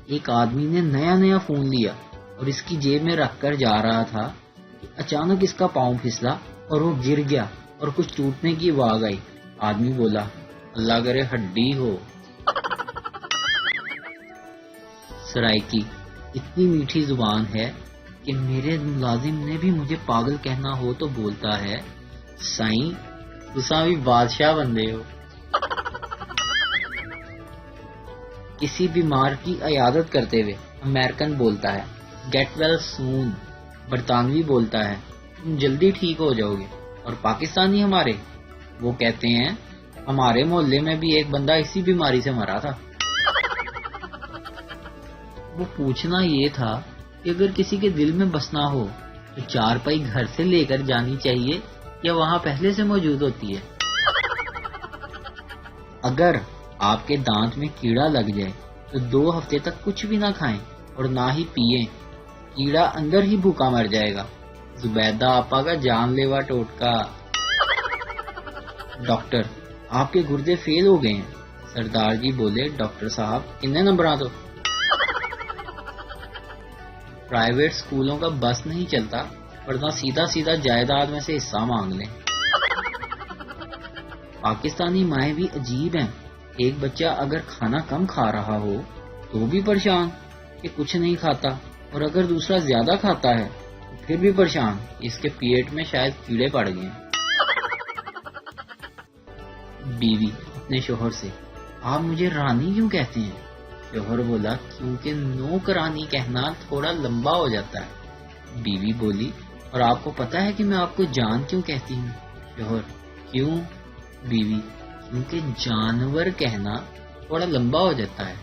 ایک آدمی نے نیا نیا فون لیا اور اس کی جیب میں رکھ کر جا رہا تھا کہ اچانک اس کا پاؤں پھسلا اور وہ گر گیا اور کچھ ٹوٹنے کی آواز آئی۔ آدمی بولا، اللہ کرے ہڈی ہو۔ سرائکی اتنی میٹھی زبان ہے کہ میرے ملازم نے بھی مجھے پاگل کہنا ہو تو بولتا ہے، سائیں تساں بھی بادشاہ بندے ہو۔ کسی بیمار کی عیادت کرتے ہوئے امریکن بولتا ہے، گیٹ ویل سون۔ برطانوی بولتا ہے، تم جلدی ٹھیک ہو جاؤ گے۔ اور پاکستانی ہمارے، وہ کہتے ہیں، ہمارے محلے میں بھی ایک بندہ اسی بیماری سے مرا تھا۔ وہ پوچھنا یہ تھا کہ اگر کسی کے دل میں بسنا ہو تو چارپائی گھر سے لے کر جانی چاہیے یا وہاں پہلے سے موجود ہوتی ہے؟ اگر آپ کے دانت میں کیڑا لگ جائے تو 2 ہفتے تک کچھ بھی نہ کھائیں اور نہ ہی پیئیں، کیڑا اندر ہی بھوکا مر جائے گا۔ زبیدہ آپا کا جان لیوا ٹوٹکا۔ ڈاکٹر، آپ کے گردے فیل ہو گئے ہیں۔ سردار جی بولے، ڈاکٹر صاحب کتنے نمبرات ہو؟ پرائیویٹ سکولوں کا بس نہیں چلتا ورنہ سیدھا سیدھا جائیداد میں سے حصہ مانگ لیں۔ پاکستانی مائیں بھی عجیب ہیں، ایک بچہ اگر کھانا کم کھا رہا ہو تو بھی پریشان کہ کچھ نہیں کھاتا، اور اگر دوسرا زیادہ کھاتا ہے تو پھر بھی پریشان، اس کے پیٹ میں شاید کیڑے پڑ گئے ہیں۔ بیوی اپنے شوہر سے، آپ مجھے رانی کیوں کہتے ہیں؟ شوہر بولا، کیونکہ نوکرانی کہنا تھوڑا لمبا ہو جاتا ہے۔ بیوی بولی، اور آپ کو پتا ہے کہ میں آپ کو جان کیوں کہتی ہوں؟ شوہر، کیوں؟ بیوی، کیونکہ جانور کہنا تھوڑا لمبا ہو جاتا ہے۔